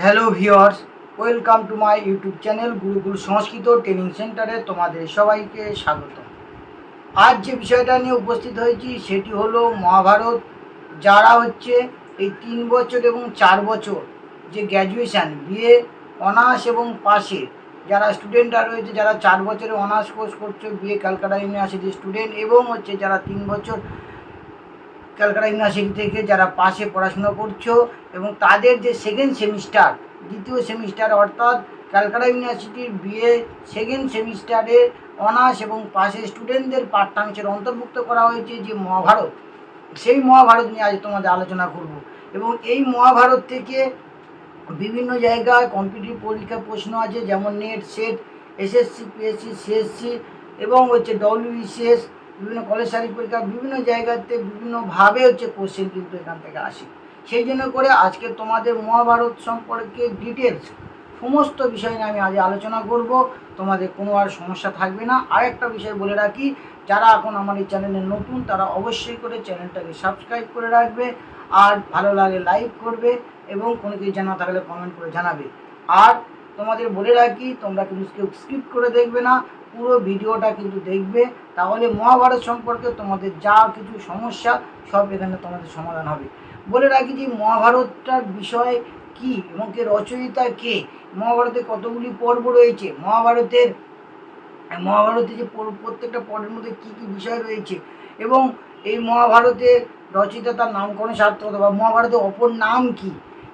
Hello viewers, welcome to my YouTube channel Gurukul Sanskrit training সেন্টারে তোমাদের সবাইকে স্বাগত। আজ যে বিষয়টা নিয়ে উপস্থিত হয়েছি সেটি হলো মহাভারত। যারা হচ্ছে এই 3 বছর এবং 4 বছর যে গ্র্যাজুয়েশান বিএ অনার্স এবং পাশে যারা স্টুডেন্টরা রয়েছে, যারা 4 বছরে অনার্স কোর্স করছে বিএ ক্যালকাটা ইউনিভার্সিটির স্টুডেন্ট, এবং হচ্ছে যারা 3 বছর ক্যালকাটা ইউনিভার্সিটি থেকে যারা পাশে পড়াশোনা করছো এবং তাদের যে সেকেন্ড সেমিস্টার, দ্বিতীয় সেমিস্টার অর্থাৎ ক্যালকাটা ইউনিভার্সিটির বিএ সেকেন্ড সেমিস্টারে অনার্স এবং পাশের স্টুডেন্টদের পাঠ্যাংশের অন্তর্ভুক্ত করা হয়েছে যে মহাভারত, সেই মহাভারত নিয়ে আজ তোমাদের আলোচনা করব। এবং এই মহাভারত থেকে বিভিন্ন জায়গায় কম্পিটিটিভ পরীক্ষা প্রশ্ন আছে, যেমন net, SET, SSC, PSC, CSC এবং হচ্ছে ডব্লিউবিসিএস, বিভিন্ন কলেজ সার্ভিস পরীক্ষা, বিভিন্ন জায়গাতে বিভিন্নভাবে হচ্ছে কোশ্চেন কিন্তু এখান থেকে আসে। সেই জন্য করে আজকে তোমাদের মহাভারত সম্পর্কে ডিটেলস সমস্ত বিষয় নিয়ে আমি আজ আলোচনা করব। তোমাদের কোনো আর সমস্যা থাকবে না। আরেকটা বিষয় বলে রাখি, যারা এখন আমার এই চ্যানেলে নতুন তারা অবশ্যই করে চ্যানেলটাকে সাবস্ক্রাইব করে রাখবে, আর ভালো লাগে লাইক করবে এবং কোনো কিছু জানা থাকলে কমেন্ট করে জানাবে। আর তোমাদের বলে রাখি, তোমরা কিন্তু কেউ স্কিপ করে দেখবে না, পুরো ভিডিওটা কিন্তু দেখবে, তাহলে মহাভারত সম্পর্কে তোমাদের যা কিছু সমস্যা সব এখানে তোমাদের সমাধান হবে। বলে রাখি যে মহাভারতটার বিষয় কি এবং কে রচয়িতা কে, মহাভারতে কতগুলি পর্ব রয়েছে, মহাভারতে যে প্রত্যেকটা পর্বের মধ্যে কী কী বিষয় রয়েছে, এবং এই মহাভারতের রচয়িতা তার নামকরণ সার্থকতা বা মহাভারতের অপর নাম কি,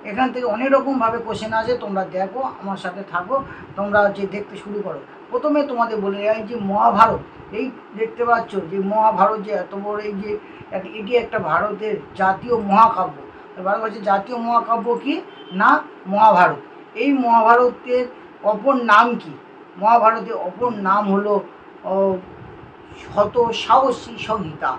এখান থেকে অনেক রকমভাবে কোশ্চেন আসে। তোমরা দেখো, আমার সাথে থাকো, তোমরা যে দেখতে শুরু করো। প্রথমে তোমাদের বলে রাখি যে মহাভারত, এই দেখতে পাচ্ছ যে মহাভারত যে এত বড়, এই যে এটি একটা ভারতের জাতীয় মহাকাব্য। ভারতবর্ষের জাতীয় মহাকাব্য কি না মহাভারত। এই মহাভারতের অপর নাম কি, মহাভারতের অপর নাম হলো শত সাহসী সংহিতা,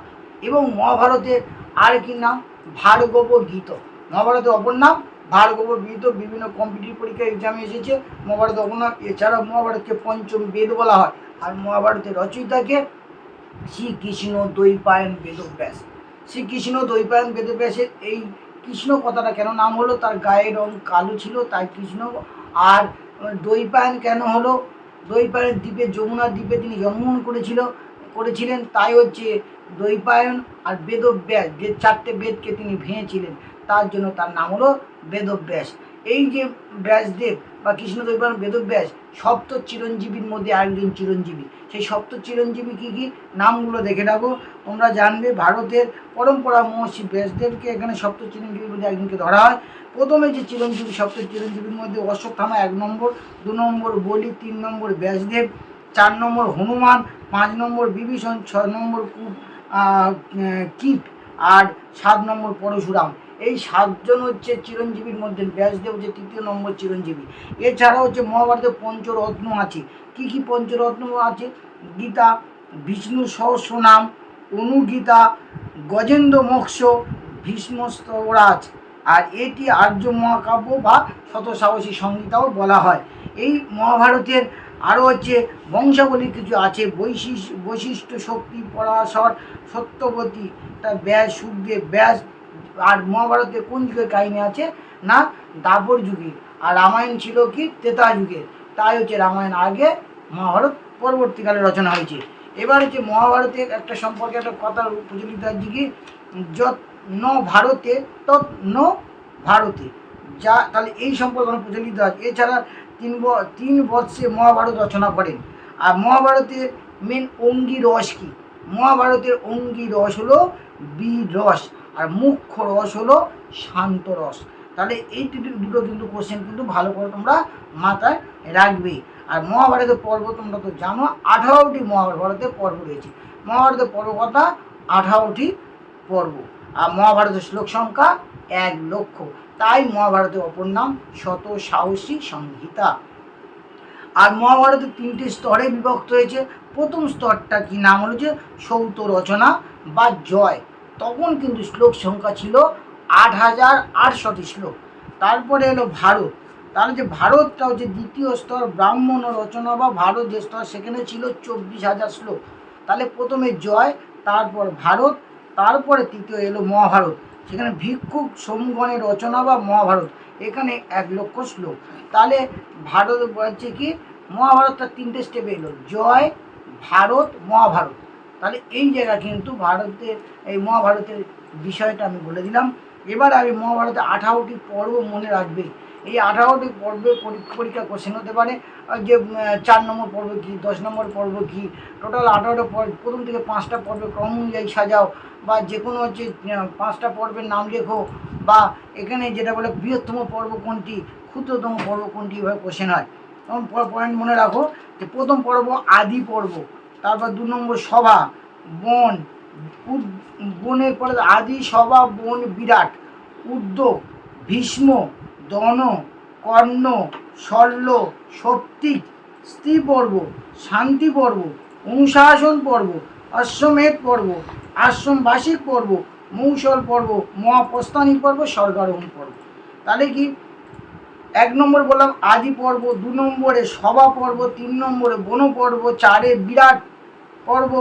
এবং মহাভারতের আর কি নাম ভার্গব গীত। মহাভারতের অপর নাম ভার্গব গীত, বিভিন্ন কম্পিটিটিভ পরীক্ষা এক্সামে এসেছে মহাভারতের অপর নাম। এছাড়াও মহাভারতকে পঞ্চম বেদ বলা হয়। আর মহাভারতের রচয়িতাকে শ্রীকৃষ্ণ দ্বৈপায়ন বেদব্যাস। শ্রীকৃষ্ণ দ্বৈপায়ন বেদব্যাসের এই কৃষ্ণ কথাটা কেন নাম হলো, তার গায়ের রং কালো ছিল তাই কৃষ্ণ। আর দ্বৈপায়ন কেন হলো, দ্বৈপায়ন দ্বীপে, যমুনা দ্বীপে তিনি জন্মগ্রহণ করেছিলেন, তাই হচ্ছে দ্বৈপায়ন। আর বেদব্যাস, যে 4টে বেদকে তিনি ভেঙেছিলেন, তার জন্য তার নাম হলো বেদব্যাস। এই যে ব্যাসদেব বা কৃষ্ণদ্বৈপায়ন বেদব্যাস সপ্ত চিরঞ্জীবীর মধ্যে একজন চিরঞ্জীবী। সেই সপ্ত চিরঞ্জীবী কী কী নামগুলো দেখে রাখো, তোমরা জানবে। ভারতের পরম্পরা মহর্ষি ব্যাসদেবকে এখানে সপ্ত চিরঞ্জীবীর মধ্যে একজনকে ধরা হয়। প্রথমে যে চিরঞ্জীবী, সপ্ত চিরঞ্জীবীর মধ্যে অশ্বত্থামা 1 নম্বর, 2 নম্বর বলি, 3 নম্বর ব্যাসদেব, 4 নম্বর হনুমান, 5 নম্বর বিভীষণ, 6 নম্বর কীট, আর 7 নম্বর পরশুরাম। এই 7জন হচ্ছে চিরঞ্জীবীর মধ্যে ব্যাসদেব হচ্ছে 3য় নম্বর চিরঞ্জীবী। এছাড়াও হচ্ছে মহাভারতে পঞ্চরত্ন আছে। কি কি পঞ্চরত্ন আছে? গীতা, বিষ্ণু সহস্রনাম, অনুগীতা, গজেন্দ্র মোক্ষ, ভীষ্মস্তবরাজ। আর এটি আর্য মহাকাব্য বা শত সাহসী সংহিতাও বলা হয়। এই মহাভারতের আরও হচ্ছে বংশাবলী কিছু আছে, বৈশিষ্ট্য, শক্তি, পরাশর, সত্যবতী, তার ব্যাস, সুখদেব, ব্যাস। আর মহাভারতে কোন যুগের কাহিনী আছে না দ্বাপর যুগে। আর রামায়ণ ছিল কি ত্রেতা যুগে, তাই হচ্ছে রামায়ণ আগে, মহাভারত পরবর্তীকালে রচনা হয়েছে। এবার হচ্ছে মহাভারতের একটা সম্পর্কে একটা কথা প্রচলিত আছে কি, যত ন ভারতে তৎ ন ভারতে, যা তাহলে এই সম্পর্কে প্রচলিত আছে। এছাড়া 3 বৎসে মহাভারত রচনা করেন। আর মহাভারতের মেন অঙ্গী রস কী, মহাভারতের অঙ্গী রস হলো বীর রস, আর মুখ্য রস হলো শান্ত রস। তাহলে এই দুটো কিন্তু কোশ্চেন কিন্তু ভালো করে তোমরা মাথায় রাখবে। আর মহাভারতের পর্ব তোমরা তো জানো, 18টি মহাভারতের পর্ব রয়েছে। মহাভারতের পর্ব কথা 18টি পর্ব। আর মহাভারতের শ্লোক সংখ্যা 1 লক্ষ, তাই মহাভারতের অপর নাম শত সাহসী সংহিতা। আর মহাভারতের 3টে স্তরে বিভক্ত হয়েছে। প্রথম স্তরটা কি নাম হলো যে সৌত রচনা বা জয়, তখন কিন্তু শ্লোক সংখ্যা ছিল 8800টি শ্লোক। তারপরে এলো ভারত, তাহলে যে ভারতটা হচ্ছে দ্বিতীয় স্তর, ব্রাহ্মণ রচনা বা ভারত যে স্তর, সেখানে ছিল 24,000 শ্লোক। তাহলে প্রথমে জয়, তারপর ভারত, তারপরে তৃতীয় এলো মহাভারত, সেখানে ভিক্ষুক সমগণের রচনা বা মহাভারত, এখানে 1,00,000 শ্লোক। তাহলে ভারত হচ্ছে কি মহাভারতটা 3টে স্টেপে এলো, জয়, ভারত, মহাভারত। তাহলে এই জায়গা কিন্তু ভারতের এই মহাভারতের বিষয়টা আমি বলে দিলাম। এবার আমি মহাভারতে 18টি পর্ব মনে রাখবে। এই 18টি পর্বে পরীক্ষা কোশ্চেন হতে পারে যে 4 নম্বর পর্ব কী, 10 নম্বর পর্ব কী, টোটাল 18টা পর্ব, প্রথম থেকে 5টা পর্বে ক্রম অনুযায়ী সাজাও, বা যে কোনো হচ্ছে 5টা পর্বের নাম লেখো, বা এখানে যেটা বলে বৃহত্তম পর্ব কোনটি, ক্ষুদ্রতম পর্ব কোনটি, এভাবে কোশ্চেন হয়। তখন পয়েন্ট মনে রাখো যে প্রথম পর্ব আদি পর্ব, তারপর 2 নম্বর সভা, বন, বনের পরে আদি, সভা, বন, বিরাট, উদ্যোগ, ভীষ্ম, দন, কর্ণ, শল্য, সৌপ্তিক, স্ত্রী পর্ব, শান্তি পর্ব, অনুশাসন পর্ব, অশ্বমেধ পর্ব, আশ্রমবাসিক পর্ব, মৌসল পর্ব, মহাপ্রস্থানিক পর্ব, স্বর্গারোহণ পর্ব। তাহলে কি 1 নম্বর বললাম আদি পর্ব, 2 নম্বরে সভা পর্ব, 3 নম্বরে বন পর্ব, 4 বিরাট পর্ব,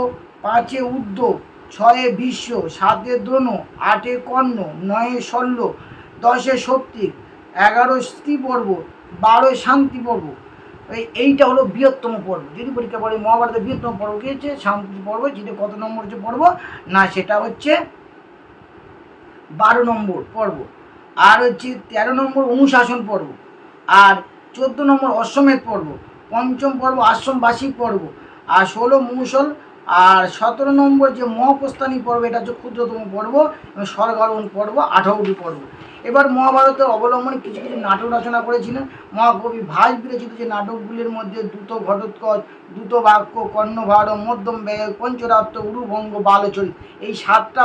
5 উদ্যোগ, 6 ভীষ্ম, 7 দ্রোণ, 8 কর্ণ, 9 শল্য, 10 সৌপ্তিক, 11 স্ত্রী পর্ব, 12 শান্তি পর্ব। এইটা হলো বৃহত্তম পর্ব। যদি পরীক্ষা পড়ে মহাভারতের বৃহত্তম পর্ব কী হচ্ছে, শান্তি পর্ব। যেটা কত নম্বর হচ্ছে পর্ব না, সেটা হচ্ছে 12 নম্বর পর্ব। আর হচ্ছে 13 নম্বর অনুশাসন পর্ব, আর 14 নম্বর অশ্বমেধ পর্ব, 5ম পর্ব আশ্রমবাসিক পর্ব, আর 16 মৌসল, আর 17 নম্বর যে মহাপ্রস্থানিক পর্ব, এটা হচ্ছে ক্ষুদ্রতম পর্ব, এবং স্বর্গারোহণ পর্ব 18টি পর্ব। এবার মহাভারতের অবলম্বনে কিছু কিছু নাটক রচনা করেছিলেন মহাকবি ভাস বিরচিত। যে নাটকগুলির মধ্যে দ্রুত ঘটোৎকচ, দ্রুত বাক্য, কর্ণভার, মধ্যম ব্যয়, পঞ্চরাত্র, উরুভঙ্গ, বালচরিত, এই 7টা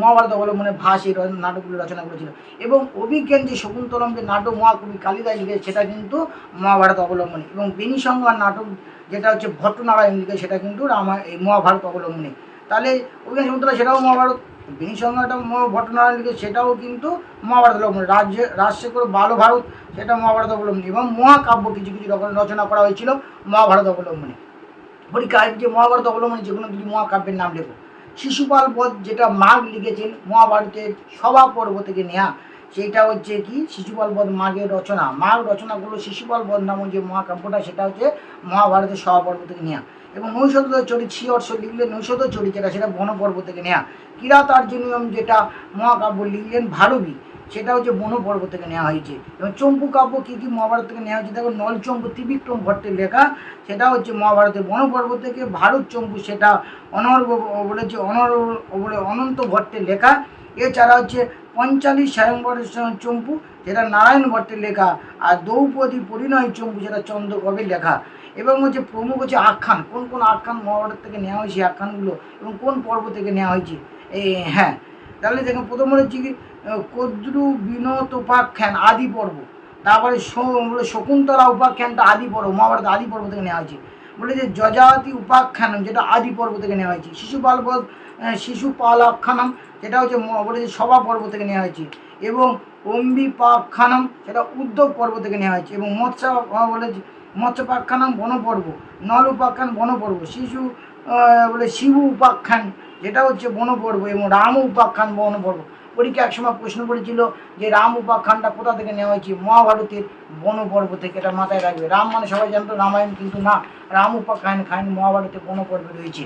মহাভারত অবলম্বনে ভাস এই নাটকগুলি রচনা করেছিল। এবং অভিজ্ঞান যে শকুন্তলম যে নাটক মহাকবি কালিদাস লিখে, সেটা কিন্তু মহাভারত অবলম্বনে। এবং বেণীসংহার নাটক যেটা হচ্ছে ভট্টনারায়ণ লিখে, সেটা কিন্তু এই মহাভারত অবলম্বনে। তাহলে অভিজ্ঞান শকুন্তলা সেটাও মহাভারত, বেণীসংহারটা ভট্টনারায়ণ লিখে, সেটাও কিন্তু মহাভারত অবলম্বনে। রাজশেখর বালভারত, সেটা মহাভারত অবলম্বনে। এবং মহাকাব্য কিছু কিছু রচনা করা হয়েছিল মহাভারত অবলম্বনে। পরীক্ষায় যে মহাভারত অবলম্বনে যে কোনো দুটি মহাকাব্যের নাম লেখো। শিশুপাল বধ, যেটা মাঘ লিখেছেন, মহাভারতের সভা পর্ব থেকে নেওয়া, সেইটা হচ্ছে কি শিশুপাল বধ মাঘের রচনা। মাঘ রচনা করলো শিশুপাল বধ নামক যে মহাকাব্যটা, সেটা হচ্ছে মহাভারতের সভা পর্ব থেকে নেওয়া। এবং নৈষধ চরিত শ্রীহর্ষ লিখলেন নৈষধ চরিত, সেটা বন পর্ব থেকে নেওয়া। কিরাতার্জুনীয়ম যেটা মহাকাব্য লিখলেন ভারবী, সেটা হচ্ছে বন পর্ব থেকে নেওয়া হয়েছে। এবং চম্পু কাব্য কী কী মহাভারত থেকে নেওয়া হয়েছে দেখো, নলচম্পু ত্রিবিক্রম ভট্টের লেখা, সেটা হচ্ছে মহাভারতের বন পর্ব থেকে। ভারত চম্পু, সেটা অনর্ব বলেছে বলে অনন্ত ভট্টের লেখা। এছাড়া হচ্ছে পঞ্চালী স্বয়ংবর চম্পু, যেটা নারায়ণ ভট্টের লেখা। আর দ্রৌপদী পরিণয় চম্পু, যেটা চন্দ্রকবির লেখা। এবং হচ্ছে প্রমুখ হচ্ছে আখ্যান, কোন কোন আখ্যান মহাভারত থেকে নেওয়া হয়েছে আখ্যানগুলো, এবং কোন পর্ব থেকে নেওয়া হয়েছে। হ্যাঁ, তাহলে দেখুন প্রথম হচ্ছে কি কদ্রু বিনত উপাখ্যান আদি পর্ব, তারপরে শকুন্তলা উপাখ্যানটা আদি পর্ব, মহাভারত আদি পর্ব থেকে নেওয়া হয়েছে। বলে যে যজাতি উপাখ্যানম, যেটা আদি পর্ব থেকে নেওয়া হয়েছে। শিশুপালাখ্যানম, যেটা হচ্ছে বলে যে সভা পর্ব থেকে নেওয়া হয়েছে। এবং অম্বিপাখ্যানম, সেটা উদ্যোগ পর্ব থেকে নেওয়া হয়েছে। এবং বলে মৎস্যপাখ্যানম বন পর্ব, নল উপাখ্যান বন পর্ব, শিবু উপাখ্যান, যেটা হচ্ছে বন পর্ব, এবং রাম উপাখ্যান বন পর্ব। পরীক্ষা একসময় প্রশ্ন করেছিল যে রাম উপাখ্যানটা কোথা থেকে নেওয়া হয়েছে, মহাভারতের বন পর্ব থেকে। এটা মাথায় রাখবে। রাম মানে সবাই জানতো রামায়ণ, কিন্তু না, রাম উপাখ্যান মহাভারতের বন পর্বে রয়েছে।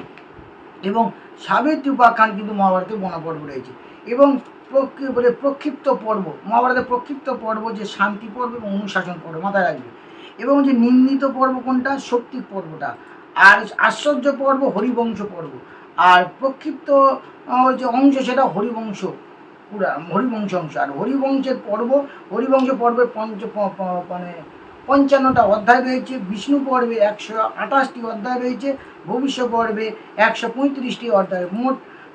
এবং সাবিত্রী উপাখ্যান কিন্তু মহাভারতের বন পর্ব রয়েছে। এবং প্রক্ষিপ্ত পর্ব, মহাভারতের প্রক্ষিপ্ত পর্ব যে শান্তি পর্ব এবং অনুশাসন পর্ব, মাথায় রাখবে। এবং যে নিন্দিত পর্ব কোনটা, সৌপ্তিক পর্বটা। আর আশ্চর্য পর্ব হরিবংশ পর্ব। আর প্রক্ষিপ্ত যে অংশ, সেটা হরিবংশ হরিবংশ অংশ। আর হরিবংশের পর্ব, হরিবংশ পর্বের 55টা অধ্যায় রয়েছে। বিষ্ণু পর্বে 128টি অধ্যায় রয়েছে। ভবিষ্য পর্বে 135টি অধ্যায়, মোট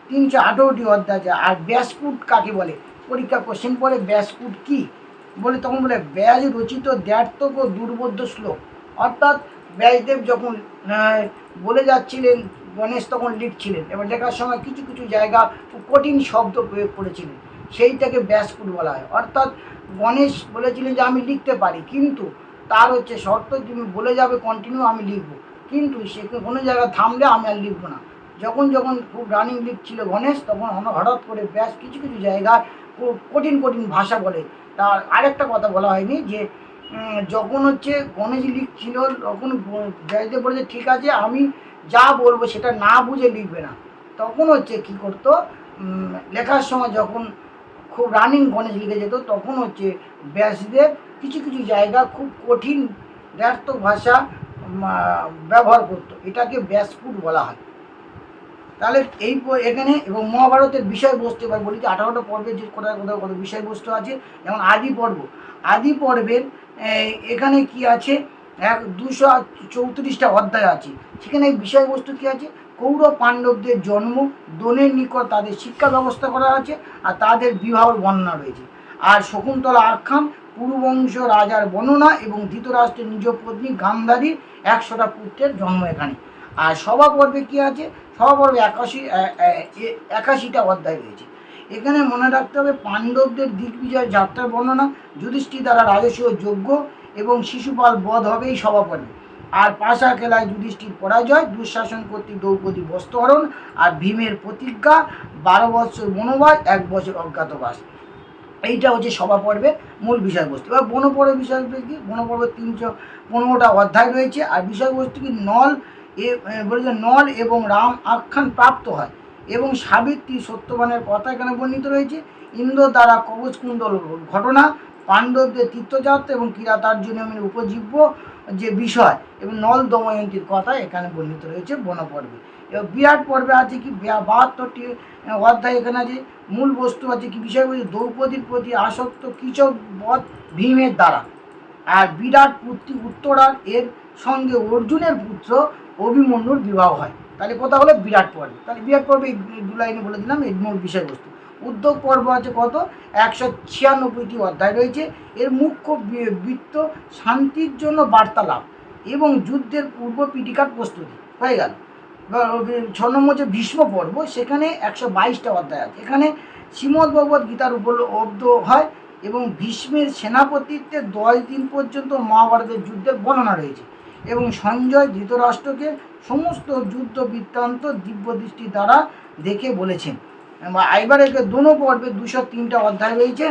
318টি অধ্যায় আছে। আর ব্যাসপুট কাকে বলে, পরীক্ষা কোশ্চেন পড়ে ব্যাসপুট কি বলে, তখন বলে ব্যাস রচিত দ্ব্যর্থক ও দুর্বোধ্য শ্লোক। অর্থাৎ ব্যাসদেব যখন বলে যাচ্ছিলেন, গণেশ তখন লিখছিলেন, এবার লেখার সময় কিছু কিছু জায়গা কঠিন শব্দ প্রয়োগ করেছিলেন, সেইটাকে ব্যাসপুট বলা হয়। অর্থাৎ গণেশ বলেছিলেন যে আমি লিখতে পারি, কিন্তু তার হচ্ছে শর্ত, তুমি বলে যাবে কন্টিনিউ, আমি লিখবো, কিন্তু সে কোনো জায়গায় থামলে আমি আর লিখবো না। যখন যখন খুব রানিং লিখছিল গণেশ, তখন হঠাৎ করে ব্যাস কিছু কিছু জায়গায় খুব কঠিন কঠিন ভাষা বলে, তার আরেকটা কথা বলা হয়নি যে যখন হচ্ছে গণেশ লিখছিল তখন জয়দেব বলেছে ঠিক আছে আমি যা বলবো সেটা না বুঝে লিখবে না। তখন হচ্ছে কী করতো, লেখার সময় যখন খুব রানিং গণেশ লিখে যেত তখন হচ্ছে ব্যাসদেব কিছু কিছু জায়গা খুব কঠিন ব্যর্থ ভাষা ব্যবহার করতো, এটাকে ব্যাসপুট বলা হয়। তাহলে এই এখানে এবং মহাভারতের বিষয়বস্তু এবার বলি যে 18টা পর্বের যে কোথায় কোথাও কত বিষয়বস্তু আছে। যেমন আদি পর্বের এখানে কি আছে 234টা অধ্যায় আছে। সেখানে এই বিষয়বস্তু কী আছে, কৌরব পাণ্ডবদের জন্ম, দ্রোণের নিকট তাদের শিক্ষা ব্যবস্থা করা আছে, আর তাদের বিবাহ বর্ণনা রয়েছে। আর শকুন্তলা আখ্যান, পুরুবংশ রাজার বর্ণনা এবং ধৃতরাষ্ট্রের নিজ পত্নী গান্ধারীর 100টা পুত্রের জন্ম এখানে। আর সভা পর্বে কী আছে, সভা পর্বে 81টা অধ্যায় রয়েছে। এখানে মনে রাখতে হবে পাণ্ডবদের দিগ্বিজয় যাত্রার বর্ণনা, যুধিষ্ঠির দ্বারা রাজসূয় যজ্ঞ এবং শিশুপাল বধ হবে এই সভা পর্বে। আর পাশা খেলায় যুধিষ্ঠির পরাজয়, দুঃশাসন কর্তৃক দ্রৌপদী বস্ত্রহরণ, আর ভীমের প্রতিজ্ঞা, 12 বৎসর বনবাস, 1 বছর অজ্ঞাতবাস। এইটা হচ্ছে সভা পর্বের মূল বিষয়বস্তু। এবার বনপর্বের বিষয়বস্তু কি, বনপর্বের 315টা অধ্যায় রয়েছে। আর বিষয়বস্তু কি, বলেছে নল এবং রাম আখ্যান প্রাপ্ত হয় এবং সাবিত্রী সত্যবানের কথা এখানে বর্ণিত রয়েছে। ইন্দ্র দ্বারা কবচকুণ্ডল ঘটনা, পাণ্ডবদের তীর্থযাত্রা এবং কিরাতার্জুনের উপজীব্য যে বিষয় এবং নল দময়ন্তীর কথা এখানে বর্ণিত রয়েছে বনপর্বে। এবার বিরাট পর্বে আছে কি 72টি অধ্যায়। এখানে আছে মূল বস্তু আছে কি, বিষয়বস্তু দ্রৌপদীর প্রতি আসক্ত কীচক বধ ভীমের দ্বারা। আর বিরাট পুত্রী উত্তরার এর সঙ্গে অর্জুনের পুত্র অভিমন্যুর বিবাহ হয়। তাহলে কথা হলো বিরাট পর্বে। তাহলে বিরাট পর্বে এই 2 লাইনে বলে দিলাম এর মূল বিষয়বস্তু। উদ্যোগ পর্ব আছে কত, 196টি অধ্যায় রয়েছে। এর মুখ্য বৃত্ত শান্তির জন্য বার্তালাপ এবং যুদ্ধের পূর্ব পিটিকার প্রস্তুতি হয়ে গেল। 6 নম্বর যে ভীষ্ম পর্ব, সেখানে 122টা অধ্যায় আছে। এখানে শ্রীমদ্ ভগবদ্ গীতার উপলব্ধ হয় এবং ভীষ্মের সেনাপতিত্বে 10 দিন পর্যন্ত মহাভারতের যুদ্ধের বর্ণনা রয়েছে এবং সঞ্জয় ধৃতরাষ্ট্রকে সমস্ত যুদ্ধ বৃত্তান্ত দিব্যদৃষ্টি দ্বারা দেখে বলেছেন। এবারে দ্রোণ পর্বে 203টা অধ্যায় রয়েছে।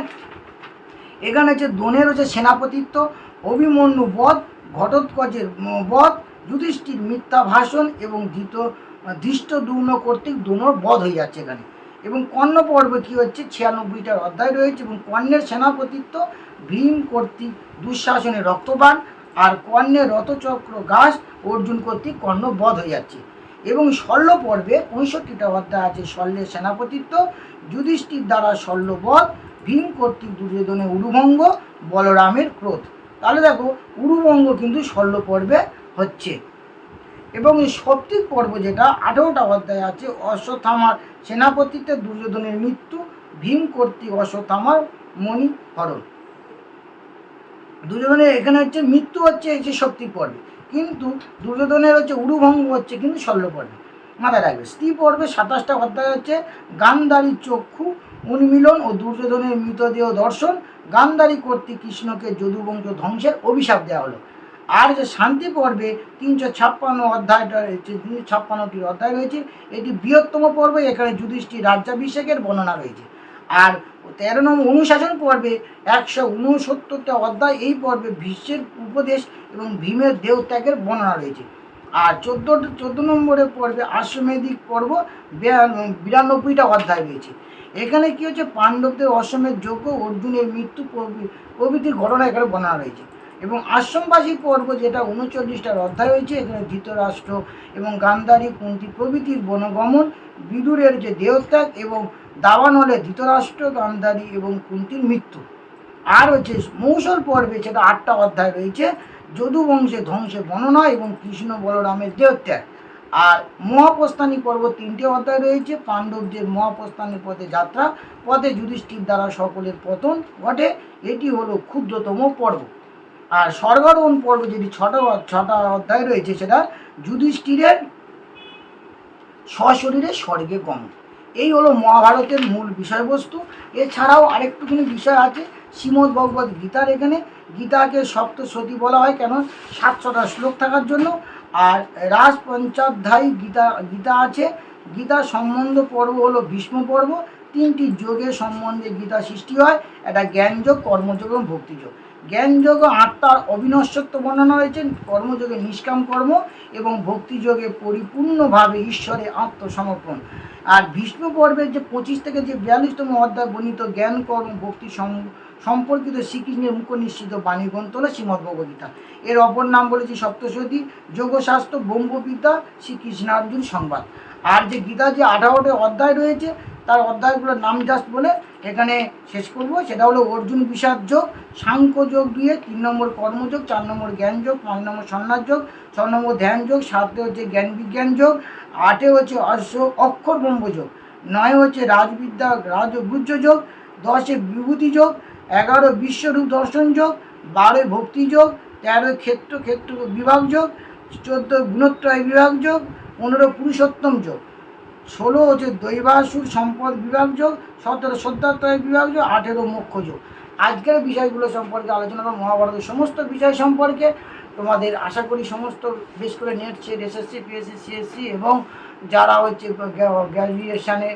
এখানে হচ্ছে দ্রোণের হচ্ছে সেনাপতিত্ব, অভিমন্যু বধ, ঘটোৎকচের বধ, যুধিষ্ঠির মিথ্যা ভাষণ এবং ধৃষ্টদ্যুম্ন কর্তৃক দ্রোণর বধ হয়ে যাচ্ছে এখানে। এবং কর্ণ পর্বে কী হচ্ছে 96টার অধ্যায় রয়েছে এবং কর্ণের সেনাপতিত্ব, ভীম কর্তৃক দুঃশাসনের রক্তবান, আর কর্ণের রথচক্র ঘাস অর্জুন কর্তৃক কর্ণ বধ হয়ে যাচ্ছে। এবং শল্য পর্বে 65টা অধ্যায় আছে। শল্যের সেনাপতিত্ব, যুধিষ্ঠির দ্বারা শল্যবধ, ভীম কর্তৃক দুর্যোধনের উরুভঙ্গ, বলরামের ক্রোধ। তাহলে দেখো উরুভঙ্গ কিন্তু শল্য পর্বে হচ্ছে। এবং এই সপ্তিক পর্ব যেটা 18টা অধ্যায় আছে, অশ্বত্থামার সেনাপতিত্বে দুর্যোধনের মৃত্যু, ভীম কর্তৃক অশ্বত্থামার মণি হরণ। দুর্যোধনের এখানে হচ্ছে মৃত্যু হচ্ছে এই যে সপ্তিক পর্বে, কিন্তু দুর্যোধনের হচ্ছে উরুভঙ্গ হচ্ছে কিন্তু শল্য পর্বে। মাথায় রাখবে। স্ত্রী পর্বে 27টা অধ্যায় হচ্ছে গান্ধারীর চক্ষু উন্মিলন ও দুর্যোধনের মৃতদেহ দর্শন, গান্ধারী কর্তৃক কৃষ্ণকে যদুবংশ ধ্বংসের অভিশাপ দেওয়া হলো। আর যে শান্তি পর্বে 356টি অধ্যায় রয়েছে। এটি বৃহত্তম পর্ব, এখানে যুধিষ্ঠির রাজ্যাভিষেকের বর্ণনা রয়েছে। আর 13 নম্বর অনুশাসন পর্বে 169টা অধ্যায়। এই পর্বে ভীষ্মের উপদেশ এবং ভীমের দেহত্যাগের বর্ণনা রয়েছে। আর 14 নম্বরের পর্বে অশ্বমেধিক পর্ব 92টা অধ্যায় রয়েছে। এখানে কি হচ্ছে, পাণ্ডবদের অশ্বমেধ যজ্ঞ, অর্জুনের মৃত্যু প্রভৃতির ঘটনা এখানে বর্ণনা রয়েছে। এবং আশ্রমবাসী পর্ব যেটা 39টার অধ্যায় রয়েছে। এখানে ধৃতরাষ্ট্র এবং গান্ধারী, কুন্তী প্রভৃতির বনগমন, বিদুরের যে দেহত্যাগ এবং দাবানলে ধৃতরাষ্ট্র, গান্ধারী এবং কুন্তীর মৃত্যু। আর হচ্ছে মৌসল পর্বে যেটা 8টা অধ্যায় রয়েছে, যদুবংশে ধ্বংসের বর্ণনা এবং কৃষ্ণ বলরামের দেহত্যাগ। আর মহাপ্রস্থানী পর্ব 3টে অধ্যায় রয়েছে। পাণ্ডবদের মহাপ্রস্থানের পথে যাত্রা, পথে যুধিষ্ঠির দ্বারা সকলের পতন ঘটে, এটি হলো ক্ষুদ্রতম পর্ব। আর স্বর্গারোহণ পর্ব যেটি 6টা অধ্যায় রয়েছে, সেটা যুধিষ্ঠিরের সশরীরে স্বর্গে গমন। এই হলো মহাভারতের মূল বিষয়বস্তু। এছাড়াও আরেকটুখানি বিষয় আছে শ্রীমদ্ ভগবদ্ গীতার। এখানে গীতাকে সপ্তশতী বলা হয় কেন, 700টা শ্লোক থাকার জন্য। আর রাজপঞ্চাধ্যায়ী গীতা আছে। গীতা সম্বন্ধ পর্ব হলো ভীষ্ম পর্ব, তিনটি যোগের সম্বন্ধে গীতা সৃষ্টি হয়, একটা জ্ঞানযোগ, কর্মযোগ এবং ভক্তিযোগ। জ্ঞানযোগ আত্মার অবিনশ্বত্ব বর্ণনা হয়েছে, কর্মযোগে নিষ্কাম কর্ম এবং ভক্তিযোগে পরিপূর্ণভাবে ঈশ্বরে আত্মসমর্পণ। আর বিষ্ণু পর্বের যে 25 থেকে যে 42তম অধ্যায় বর্ণিত জ্ঞান কর্ম ভক্তি সম্পর্কিত শ্রীকৃষ্ণের মুখ নিশ্চিত বাণী গ্রন্থ হল শ্রীমদ্ভগবদ্গীতা। এর অপর নাম বলেছি সপ্তশতী, যোগশাস্ত্র, ব্রহ্মবিদ্যা, শ্রীকৃষ্ণার্জুন সংবাদ। আর যে গীতার যে 18টি অধ্যায় রয়েছে তার অধ্যায়গুলোর নাম জাস্ট বলে এখানে শেষ করব। সেটা হলো অর্জুন বিষাদ যোগ, সাংখ্য যোগ 2, 3 নম্বর কর্মযোগ, 4 নম্বর জ্ঞান যোগ, 5 নম্বর সন্ন্যাস যোগ, 6 নম্বর ধ্যান যোগ, 7 হচ্ছে জ্ঞান বিজ্ঞান যোগ, 8 হচ্ছে অক্ষর ব্রহ্মযোগ, 9 হচ্ছে রাজবিদ্যা রাজগুহ্য যোগ, 10 বিভূতি যোগ, 11 বিশ্বরূপ দর্শন যোগ, 12 ভক্তি যোগ, 13 ক্ষেত্র বিভাগ যোগ, 14 গুণত্রয় বিভাগ যোগ, 15 পুরুষোত্তম যোগ, 16 হচ্ছে দৈবাসুর সম্পদ বিভাগ যোগ, 17 শ্রদ্ধাত্রয় বিভাগ যোগ, 18 মোক্ষ যোগ। আজকের বিষয়গুলো সম্পর্কে আলোচনা করব, মহাভারতের সমস্ত বিষয় সম্পর্কে। তোমাদের আশা করি সমস্ত বেশ করে NET SET, SSC, PSC, CSC এবং যারা হচ্ছে গ্র্যাজুয়েশানে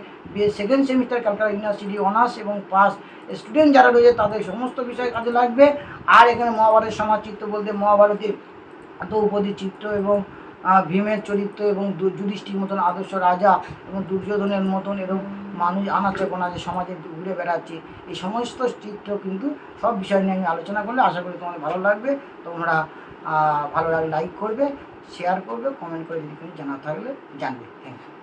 second semester Calcutta university honours এবং পাস স্টুডেন্ট যারা রয়েছে তাদের সমস্ত বিষয় কাজে লাগবে। আর এখানে মহাভারতের সমাজচিত্র বলতে মহাভারতের দ্রৌপদী চিত্র এবং ভীমের চরিত্র এবং যুধিষ্ঠির মতন আদর্শ রাজা এবং দুর্যোধনের মতন এরকম মানুষ আনাচে কোনাচে সমাজে ঘুরে বেড়াচ্ছে, এই সমস্ত চিত্র কিন্তু সব বিষয় নিয়ে আমি আলোচনা করলে আশা করি তোমাদের ভালো লাগবে। তোমরা ভালো লাগলে লাইক করবে, শেয়ার করবে, কমেন্ট করে যদি কিছু জানা থাকলে জানবে। Thank you.